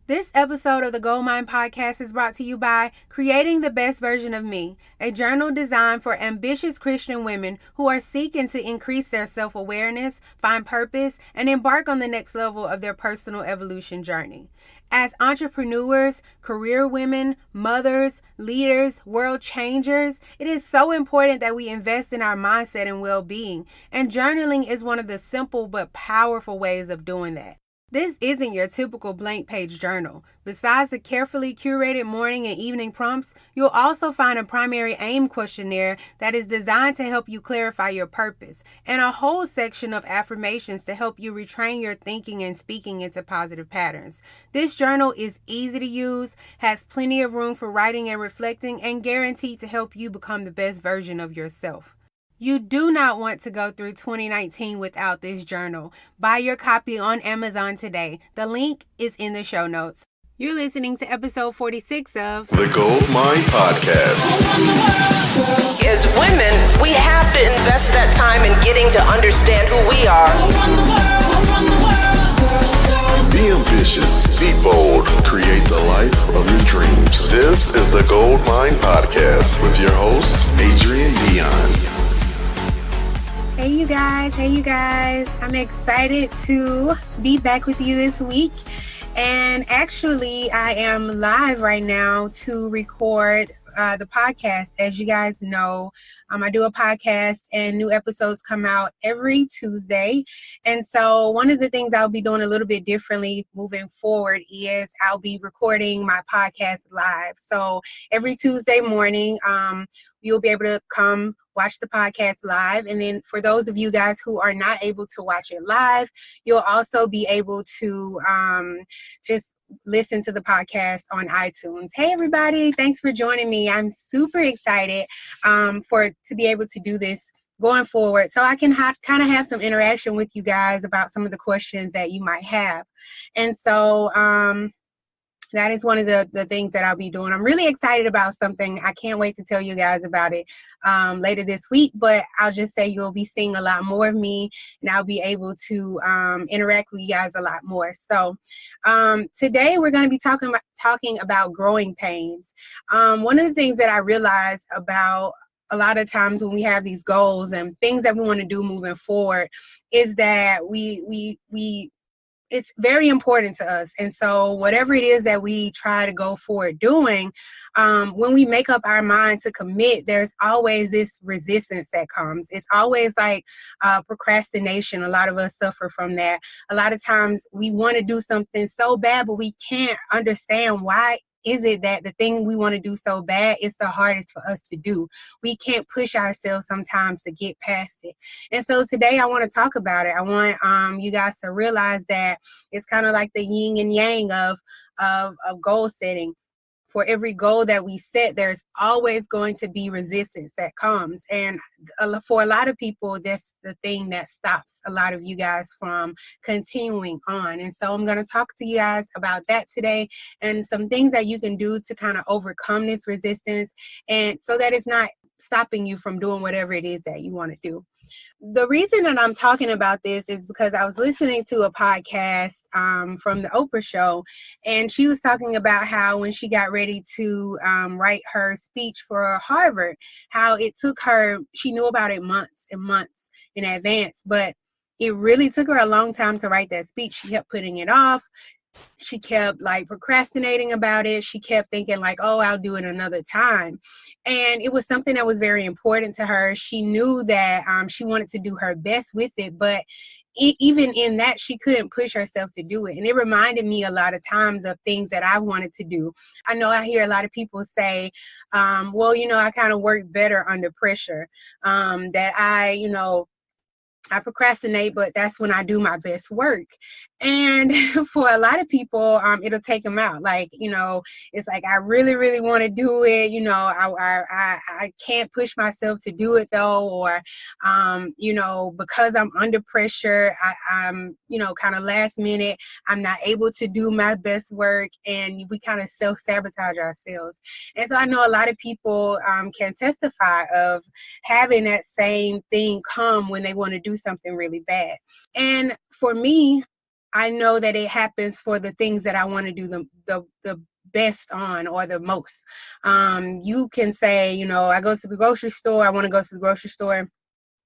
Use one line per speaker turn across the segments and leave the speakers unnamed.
This episode of the Gold Mine Podcast is brought to you by Creating the Best Version of Me, a journal designed for ambitious Christian women who are seeking to increase their self-awareness, find purpose, and embark on the next level of their personal evolution journey. As entrepreneurs, career women, mothers, leaders, world changers, it is so important that we invest in our mindset and well-being, and journaling is one of the simple but powerful ways of doing that. This isn't your typical blank page journal. Besides the carefully curated morning and evening prompts, you'll also find a primary aim questionnaire that is designed to help you clarify your purpose, and a whole section of affirmations to help you retrain your thinking and speaking into positive patterns. This journal is easy to use, has plenty of room for writing and reflecting, and guaranteed to help you become the best version of yourself. You do not want to go through 2019 without this journal. Buy your copy on Amazon today. The link is in the show notes. You're listening to episode 46 of
The Gold Mine Podcast.
As women, we have to invest that time in getting to understand who we are.
Be ambitious, be bold, create the life of your dreams. This is the Gold Mine Podcast with your host, Adrienne Dion.
Hey you guys. I'm excited to be back with you this week. And actually, I am live right now to record the podcast. As you guys know, I do a podcast and new episodes come out every Tuesday. And so one of the things I'll be doing a little bit differently moving forward is I'll be recording my podcast live. So every Tuesday morning, you'll be able to come watch the podcast live. And then for those of you guys who are not able to watch it live, you'll also be able to just listen to the podcast on iTunes. Hey, everybody. Thanks for joining me. I'm super excited to be able to do this going forward, so I can kind of have some interaction with you guys about some of the questions that you might have. And so that is one of the things that I'll be doing. I'm really excited about something. I can't wait to tell you guys about it later this week, but I'll just say you'll be seeing a lot more of me, and I'll be able to interact with you guys a lot more. So today we're going to be talking about growing pains. One of the things that I realized about a lot of times when we have these goals and things that we want to do moving forward is that it's very important to us. And so whatever it is that we try to go forward doing, when we make up our mind to commit, there's always this resistance that comes. It's always like procrastination. A lot of us suffer from that. A lot of times we want to do something so bad, but we can't understand why is it that the thing we want to do so bad is the hardest for us to do. We can't push ourselves sometimes to get past it. And so today I want to talk about it. I want you guys to realize that it's kind of like the yin and yang of goal setting. For every goal that we set, there's always going to be resistance that comes. And for a lot of people, that's the thing that stops a lot of you guys from continuing on. And so I'm going to talk to you guys about that today and some things that you can do to kind of overcome this resistance, and so that it's not stopping you from doing whatever it is that you want to do. The reason that I'm talking about this is because I was listening to a podcast from the Oprah show, and she was talking about how when she got ready to write her speech for Harvard, how it took her, she knew about it months and months in advance, but it really took her a long time to write that speech. She kept putting it off. She kept procrastinating about it. She kept thinking oh, I'll do it another time. And it was something that was very important to her. She knew that she wanted to do her best with it, but even in that, she couldn't push herself to do it. And it reminded me a lot of times of things that I wanted to do. I know I hear a lot of people say, well, I kind of work better under pressure, that I procrastinate, but that's when I do my best work. And for a lot of people, it'll take them out. It's like, I really, really want to do it. I can't push myself to do it though. Or, because I'm under pressure, I'm kind of last minute, I'm not able to do my best work. And we kind of self-sabotage ourselves. And so I know a lot of people can testify of having that same thing come when they want to do something really bad. And for me, I know that it happens for the things that I want to do the best on, or the most. You can say, you know, I go to the grocery store, I want to go to the grocery store.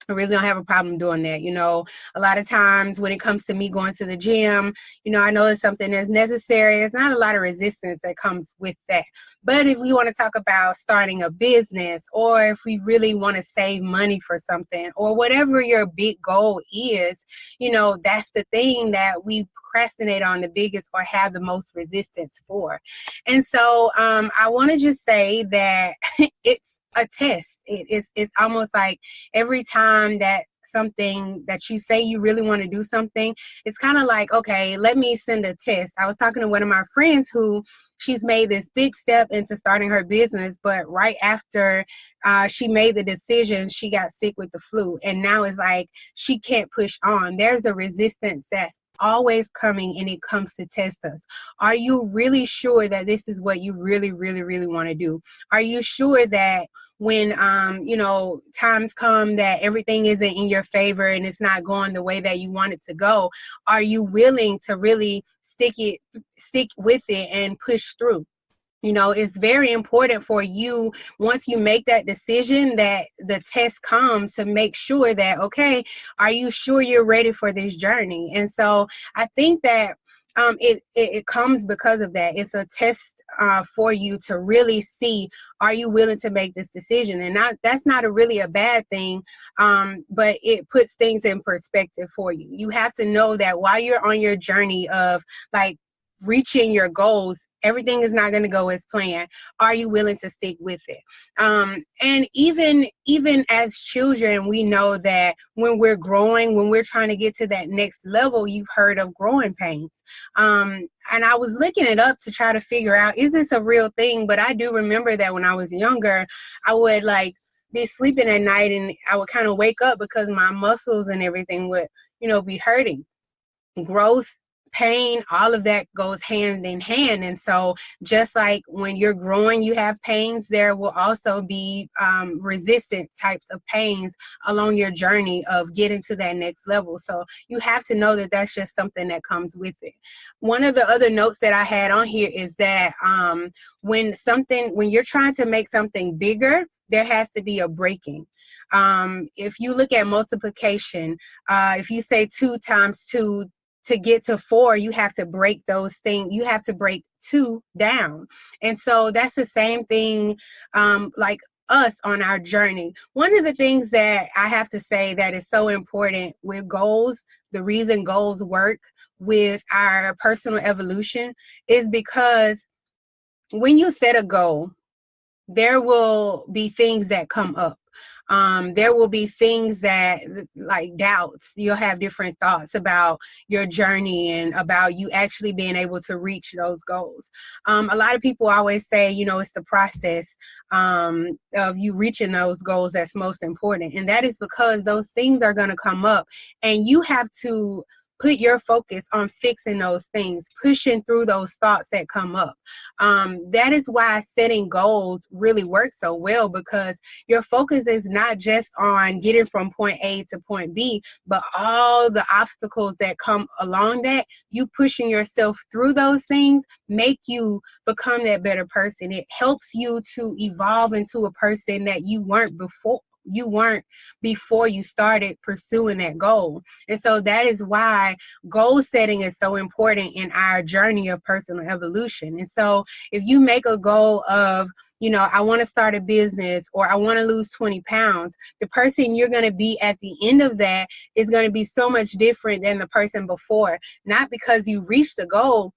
I really don't have a problem doing that. You know, a lot of times when it comes to me going to the gym, you know, I know it's something that's necessary. There's not a lot of resistance that comes with that. But if we want to talk about starting a business, or if we really want to save money for something, or whatever your big goal is, you know, that's the thing that we procrastinate on the biggest, or have the most resistance for. And so I want to just say that it's a test. It's almost like every time that something that you say you really want to do something, it's kind of like, okay, let me send a test. I was talking to one of my friends who she's made this big step into starting her business, but right after she made the decision, she got sick with the flu, and now it's like she can't push on. There's a resistance that's always coming, and it comes to test us. Are you really sure that this is what you really, really, really want to do? Are you sure that when you know, times come that everything isn't in your favor and it's not going the way that you want it to go, are you willing to really stick with it and push through? You know, it's very important for you, once you make that decision, that the test comes to make sure that, okay, are you sure you're ready for this journey? And so I think that it comes because of that. It's a test for you to really see, are you willing to make this decision? And that's not really a bad thing, but it puts things in perspective for you. You have to know that while you're on your journey of like reaching your goals, everything is not going to go as planned. Are you willing to stick with it? And even as children, we know that when we're growing, when we're trying to get to that next level, you've heard of growing pains. And I was looking it up to try to figure out, is this a real thing? But I do remember that when I was younger, I would like be sleeping at night, and I would kind of wake up because my muscles and everything would, you know, be hurting. Growth, pain, all of that goes hand in hand. And so just like when you're growing, you have pains, there will also be resistant types of pains along your journey of getting to that next level. So you have to know that that's just something that comes with it. One of the other notes that I had on here is that when you're trying to make something bigger, there has to be a breaking. If you look at multiplication, if you say 2 times 2, to get to 4, you have to break those things. You have to break 2 down. And so that's the same thing, like us on our journey. One of the things that I have to say that is so important with goals, the reason goals work with our personal evolution, is because when you set a goal, there will be things that come up. There will be things that, like doubts. You'll have different thoughts about your journey and about you actually being able to reach those goals. A lot of people always say, you know, it's the process of you reaching those goals that's most important. And that is because those things are going to come up, and you have to put your focus on fixing those things, pushing through those thoughts that come up. That is why setting goals really works so well, because your focus is not just on getting from point A to point B, but all the obstacles that come along that. You pushing yourself through those things make you become that better person. It helps you to evolve into a person that you weren't before you started pursuing that goal. And so that is why goal setting is so important in our journey of personal evolution. And so if you make a goal of, you know, I want to start a business, or I want to lose 20 pounds, the person you're going to be at the end of that is going to be so much different than the person before, not because you reached the goal,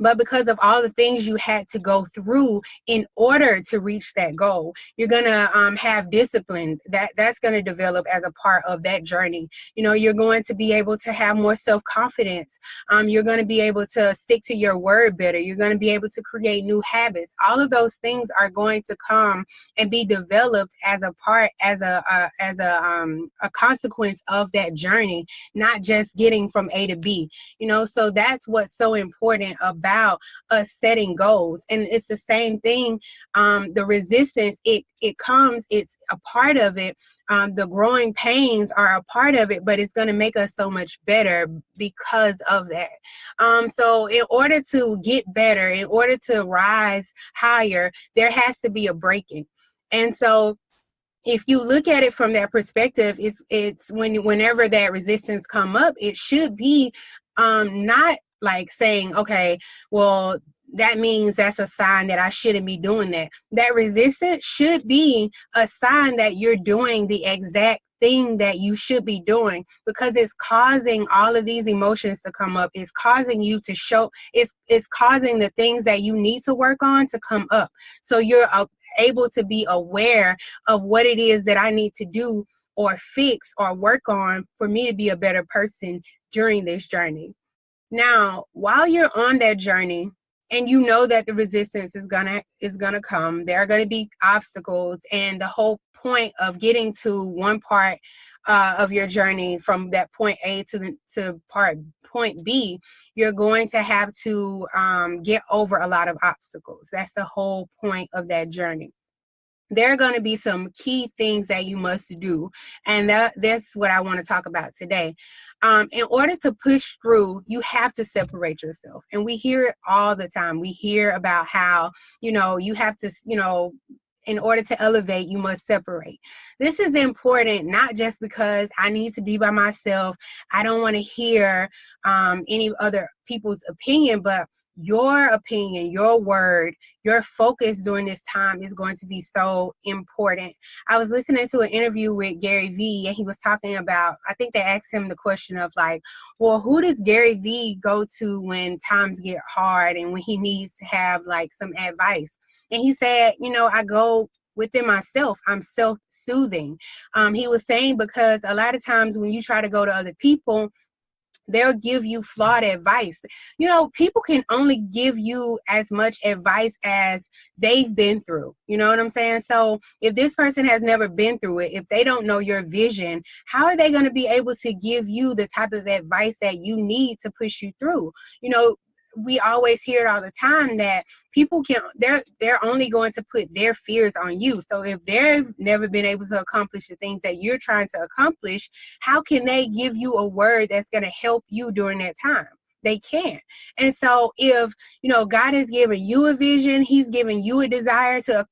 but because of all the things you had to go through in order to reach that goal. You're going to have discipline that's going to develop as a part of that journey. You know, you're going to be able to have more self-confidence. You're going to be able to stick to your word better. You're going to be able to create new habits. All of those things are going to come and be developed as a part, as a consequence of that journey, not just getting from A to B. You know, so that's what's so important about about us setting goals. And it's the same thing. The resistance, it comes, it's a part of it. The growing pains are a part of it, but it's going to make us so much better because of that. So in order to get better, in order to rise higher, there has to be a breaking. And so if you look at it from that perspective, it's whenever that resistance come up, it should be not like saying, okay, well, that means that's a sign that I shouldn't be doing that. That resistance should be a sign that you're doing the exact thing that you should be doing, because it's causing all of these emotions to come up. It's causing you to show, it's causing the things that you need to work on to come up. So you're able to be aware of what it is that I need to do or fix or work on for me to be a better person during this journey. Now, while you're on that journey, and you know that the resistance is gonna come, there are gonna be obstacles, and the whole point of getting to one part of your journey from that point A to point B, you're going to have to get over a lot of obstacles. That's the whole point of that journey. There are going to be some key things that you must do, and that's what I want to talk about today. In order to push through, you have to separate yourself, and we hear it all the time. We hear about how, you have to, in order to elevate, you must separate. This is important, not just because I need to be by myself. I don't want to hear any other people's opinion, but your opinion, your word, your focus during this time is going to be so important. I was listening to an interview with Gary Vee, and he was talking about, I think they asked him the question of like, well, who does Gary Vee go to when times get hard and when he needs to have like some advice? And he said, I go within myself. I'm self-soothing. He was saying, because a lot of times when you try to go to other people, they'll give you flawed advice. People can only give you as much advice as they've been through. You know what I'm saying? So if this person has never been through it, if they don't know your vision, how are they going to be able to give you the type of advice that you need to push you through? We always hear it all the time that people they're only going to put their fears on you. So if they've never been able to accomplish the things that you're trying to accomplish, how can they give you a word that's going to help you during that time? They can't. And so if, God has given you a vision, he's given you a desire to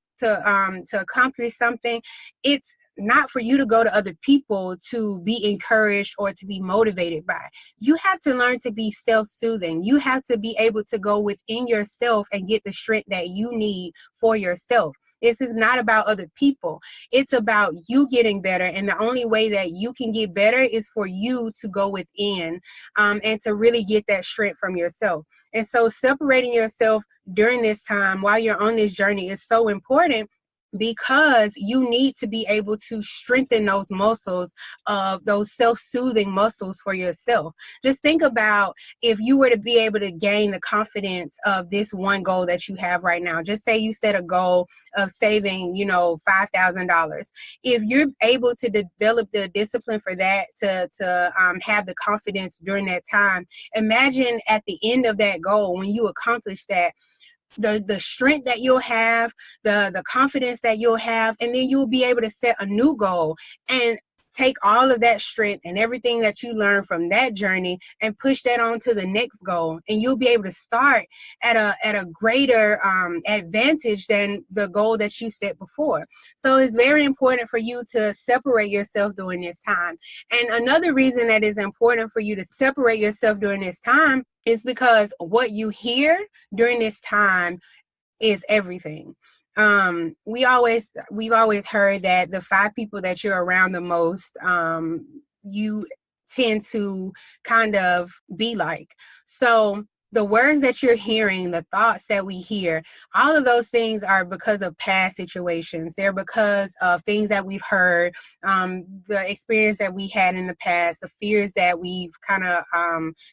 accomplish something, it's not for you to go to other people to be encouraged or to be motivated by. You have to learn to be self-soothing. You have to be able to go within yourself and get the strength that you need for yourself. This is not about other people. It's about you getting better. And the only way that you can get better is for you to go within and to really get that strength from yourself. And so separating yourself during this time while you're on this journey is so important, because you need to be able to strengthen those muscles, of those self-soothing muscles for yourself. Just think about if you were to be able to gain the confidence of this one goal that you have right now. Just say you set a goal of saving, $5,000. If you're able to develop the discipline for that, to have the confidence during that time, imagine at the end of that goal, when you accomplish that, the strength that you'll have, the confidence that you'll have, and then you'll be able to set a new goal and take all of that strength and everything that you learn from that journey and push that on to the next goal. And you'll be able to start at a greater advantage than the goal that you set before. So it's very important for you to separate yourself during this time. And another reason that is important for you to separate yourself during this time is because what you hear during this time is everything. We've always heard that the 5 people that you're around the most, you tend to kind of be like. So the words that you're hearing, the thoughts that we hear, all of those things are because of past situations. They're because of things that we've heard, the experience that we had in the past, the fears that we've kind of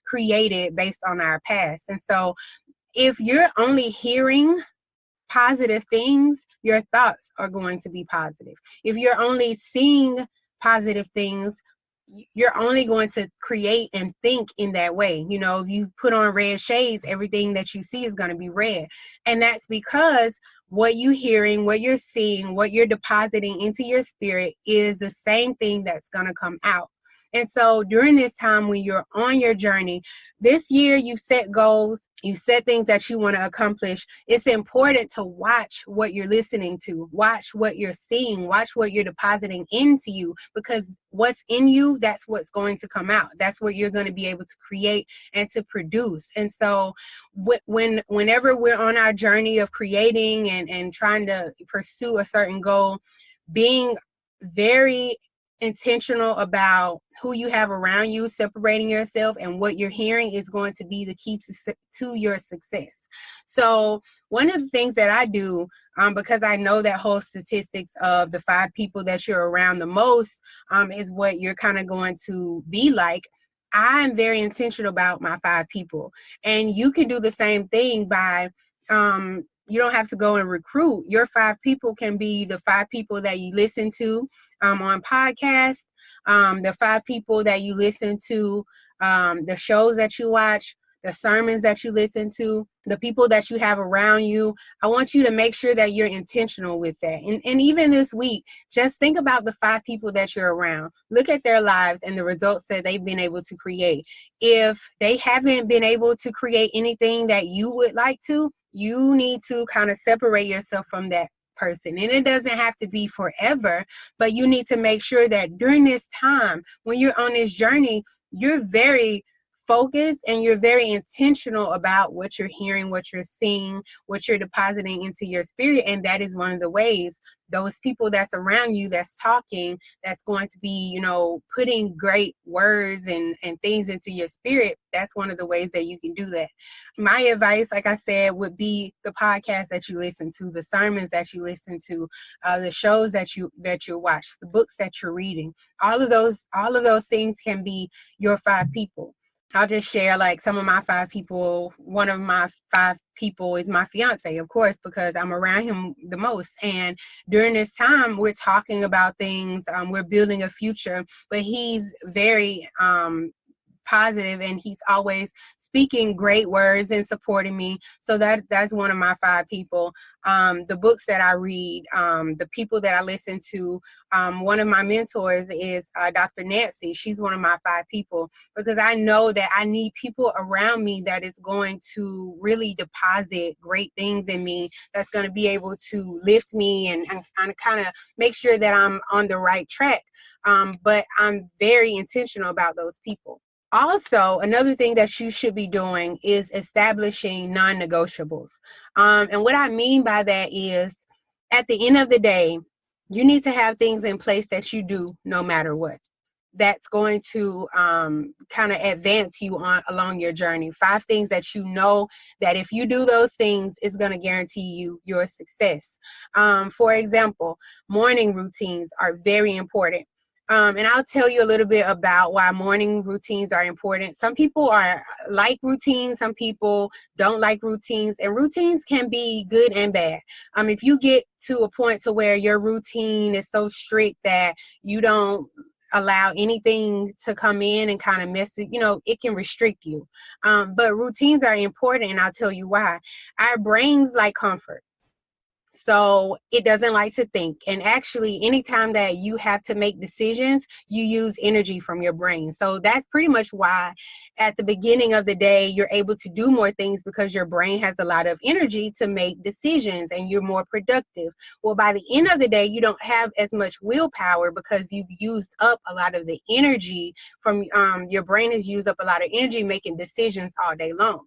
created based on our past. And so if you're only hearing positive things, your thoughts are going to be positive. If you're only seeing positive things, you're only going to create and think in that way. You know, if you put on red shades, everything that you see is going to be red. And that's because what you're hearing, what you're seeing, what you're depositing into your spirit is the same thing that's going to come out. And so during this time when you're on your journey, this year you set goals, you set things that you want to accomplish. It's important to watch what you're listening to, watch what you're seeing, watch what you're depositing into you, because what's in you, that's what's going to come out. That's what you're going to be able to create and to produce. And so whenever we're on our journey of creating and trying to pursue a certain goal, being very intentional about who you have around you, separating yourself, and what you're hearing is going to be the key to your success. So one of the things that I do, because I know that whole statistics of the 5 people that you're around the most is what you're kind of going to be like. I'm very intentional about my 5 people, and you can do the same thing by you don't have to go and recruit. Your 5 people can be the 5 people that you listen to on podcasts, the 5 people that you listen to, the shows that you watch, the sermons that you listen to, the people that you have around you. I want you to make sure that you're intentional with that. And even this week, just think about the 5 people that you're around. Look at their lives and the results that they've been able to create. If they haven't been able to create anything that you would like to, you need to kind of separate yourself from that person. And it doesn't have to be forever, but you need to make sure that during this time, when you're on this journey, you're very focused and you're very intentional about what you're hearing, what you're seeing, what you're depositing into your spirit. And that is one of the ways those people that's around you, that's talking, that's going to be, you know, putting great words and things into your spirit. That's one of the ways that you can do that. My advice, like I said, would be the podcast that you listen to, the sermons that you listen to, the shows that you watch, the books that you're reading. All of those things can be your 5 people. I'll just share like some of my 5 people. One of my 5 people is my fiance, of course, because I'm around him the most. And during this time, we're talking about things. We're building a future, but he's very positive, and he's always speaking great words and supporting me. So that's one of my 5 people. The books that I read, the people that I listen to. One of my mentors is Dr. Nancy. She's one of my 5 people, because I know that I need people around me that is going to really deposit great things in me, that's going to be able to lift me and kind of make sure that I'm on the right track. But I'm very intentional about those people. Also, another thing that you should be doing is establishing non-negotiables. And what I mean by that is, at the end of the day, you need to have things in place that you do no matter what. That's going to kind of advance you along your journey. 5 things that you know that if you do those things, it's going to guarantee you your success. For example, morning routines are very important. And I'll tell you a little bit about why morning routines are important. Some people like routines, some people don't like routines, and routines can be good and bad. If you get to a point to where your routine is so strict that you don't allow anything to come in and kind of mess it, it can restrict you. But routines are important, and I'll tell you why. Our brains like comfort. So it doesn't like to think. And actually, anytime that you have to make decisions, you use energy from your brain. So that's pretty much why at the beginning of the day, you're able to do more things, because your brain has a lot of energy to make decisions and you're more productive. Well, by the end of the day, you don't have as much willpower, because you've used up a lot of the energy from your brain has used up a lot of energy making decisions all day long.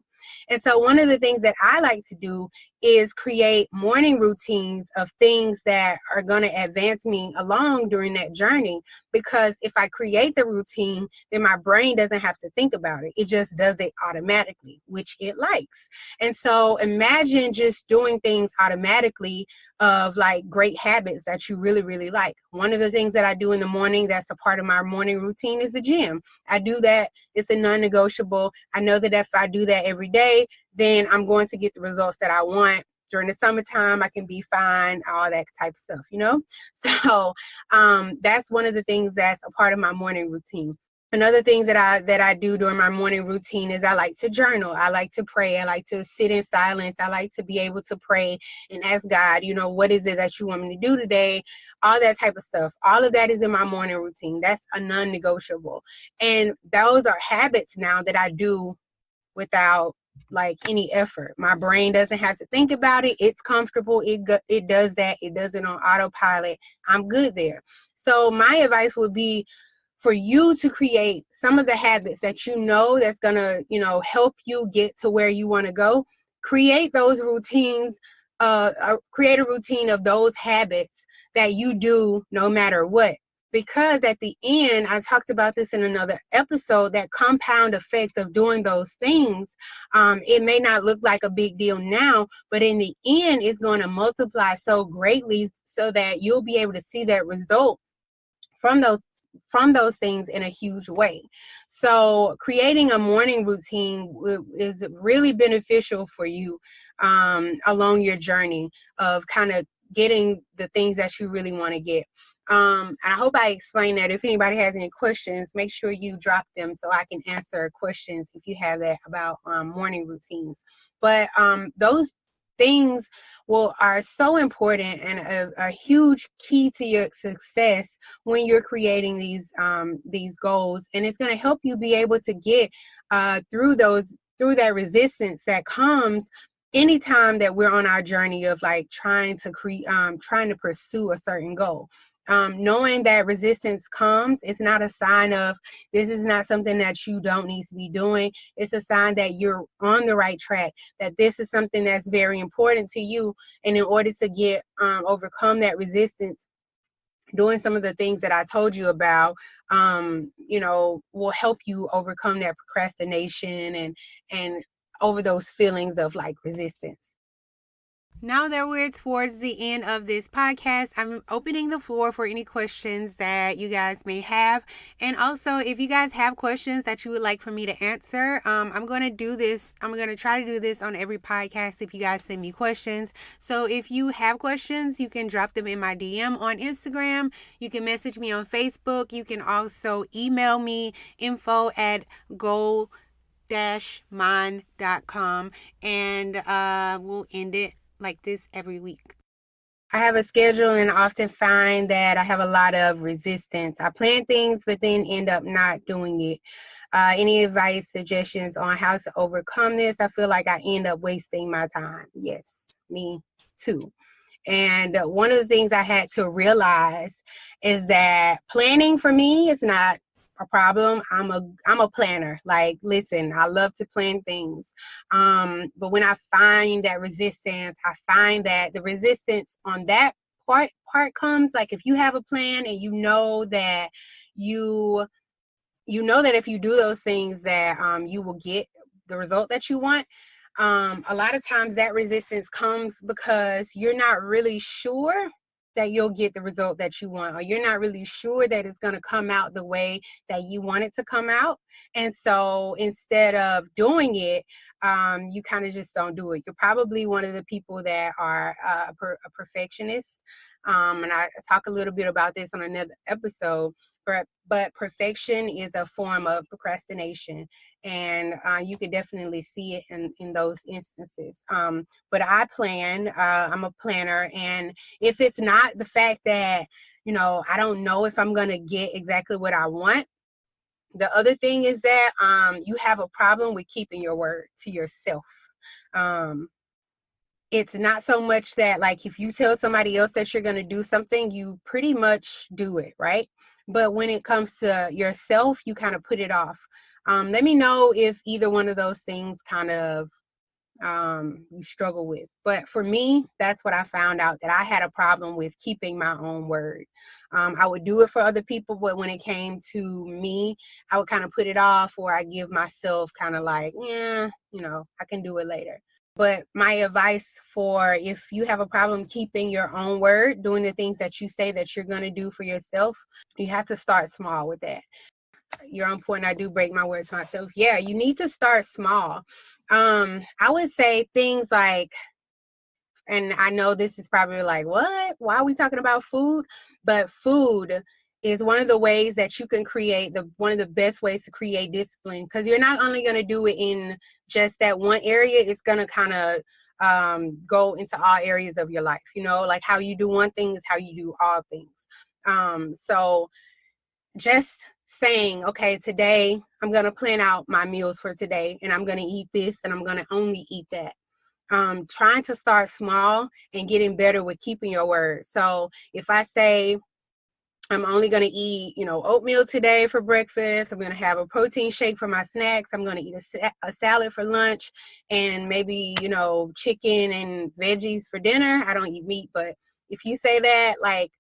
And so one of the things that I like to do is create morning routines of things that are going to advance me along during that journey. Because if I create the routine, then my brain doesn't have to think about it. It just does it automatically, which it likes. And so imagine just doing things automatically of like great habits that you really, really like. One of the things that I do in the morning that's a part of my morning routine is the gym. I do that. It's a non-negotiable. I know that if I do that every day, then I'm going to get the results that I want during the summertime, I can be fine, all that type of stuff, you know? So that's one of the things that's a part of my morning routine. Another thing that I do during my morning routine is I like to journal. I like to pray. I like to sit in silence. I like to be able to pray and ask God, you know, what is it that you want me to do today? All that type of stuff. All of that is in my morning routine. That's a non-negotiable. And those are habits now that I do without like any effort. My brain doesn't have to think about it. It's comfortable. It does that. It does it on autopilot. I'm good there. So my advice would be for you to create some of the habits that you know that's going to, you know, help you get to where you want to go. Create those routines, create a routine of those habits that you do no matter what. Because at the end, I talked about this in another episode, that compound effect of doing those things, it may not look like a big deal now, but in the end, it's going to multiply so greatly so that you'll be able to see that result from those things in a huge way. So creating a morning routine is really beneficial for you along your journey of kind of getting the things that you really want to get. And I hope I explained that. If anybody has any questions, make sure you drop them so I can answer questions if you have that about morning routines. But those things are so important and a huge key to your success when you're creating these goals, and it's going to help you be able to get through that resistance that comes anytime that we're on our journey of like trying to pursue a certain goal. Knowing that resistance comes, it's not a sign of this is not something that you don't need to be doing. It's a sign that you're on the right track, that this is something that's very important to you. And in order to overcome that resistance, doing some of the things that I told you about, will help you overcome that procrastination and over those feelings of like resistance. Now that we're towards the end of this podcast, I'm opening the floor for any questions that you guys may have. And also, if you guys have questions that you would like for me to answer, I'm going to do this. I'm going to try to do this on every podcast if you guys send me questions. So if you have questions, you can drop them in my DM on Instagram. You can message me on Facebook. You can also email me info@goal-mind.com, and we'll end it like this every week. I have a schedule and I often find that I have a lot of resistance. I plan things but then end up not doing it. Any advice, suggestions on how to overcome this? I feel like I end up wasting my time. Yes, me too. And one of the things I had to realize is that planning for me is not a problem. I'm a planner. Like, listen, I love to plan things. But when I find that resistance, I find that the resistance on that part comes like if you have a plan and you know that if you do those things that you will get the result that you want. A lot of times that resistance comes because you're not really sure that you'll get the result that you want, or you're not really sure that it's going to come out the way that you want it to come out. And so instead of doing it, you kind of just don't do it. You're probably one of the people that are a perfectionist. And I talk a little bit about this on another episode, but perfection is a form of procrastination, and you can definitely see it in those instances. But I plan, I'm a planner, and if it's not the fact that, I don't know if I'm going to get exactly what I want, the other thing is that you have a problem with keeping your word to yourself. It's not so much that, like, if you tell somebody else that you're going to do something, you pretty much do it, right? But when it comes to yourself, you kind of put it off. Let me know if either one of those things kind of you struggle with. But for me, that's what I found out, that I had a problem with keeping my own word. I would do it for other people, but when it came to me, I would kind of put it off, or I give myself kind of like, I can do it later. But my advice for if you have a problem keeping your own word, doing the things that you say that you're going to do for yourself, you have to start small with that. You're on point. I do break my words myself. Yeah, you need to start small. I would say things like and I know this is probably like, what? Why are we talking about food? But food is one of the ways that you can create one of the best ways to create discipline, because you're not only going to do it in just that one area, it's going to kind of go into all areas of your life. Like how you do one thing is how you do all things. So just saying, okay, today I'm going to plan out my meals for today, and I'm going to eat this, and I'm going to only eat that. Trying to start small and getting better with keeping your word. So if I say I'm only going to eat, oatmeal today for breakfast, I'm going to have a protein shake for my snacks, I'm going to eat a salad for lunch, and maybe, chicken and veggies for dinner. I don't eat meat, but if you say that, like,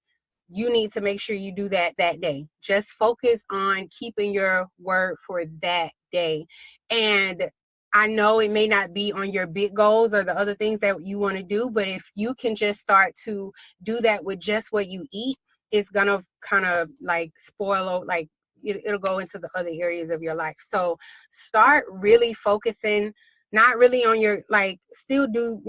you need to make sure you do that day. Just focus on keeping your word for that day. And I know it may not be on your big goals or the other things that you want to do, but if you can just start to do that with just what you eat, it's going to kind of like spoil, like it'll go into the other areas of your life. So start really focusing, not really on your, like, still do,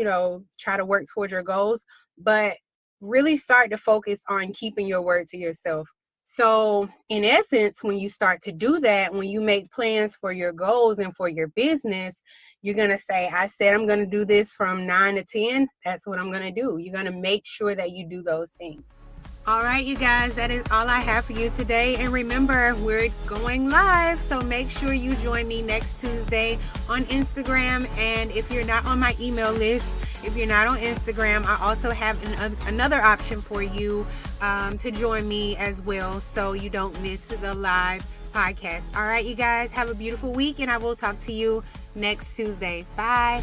try to work towards your goals, but really start to focus on keeping your word to yourself. So in essence, when you start to do that, when you make plans for your goals and for your business, you're going to say, I said I'm going to do this from 9 to 10. That's what I'm going to do. You're going to make sure that you do those things. All right, you guys, that is all I have for you today. And remember, we're going live, so make sure you join me next Tuesday on Instagram. And if you're not on my email list, if you're not on Instagram, I also have another option for you to join me as well, so you don't miss the live podcast. All right, you guys, have a beautiful week, and I will talk to you next Tuesday. Bye.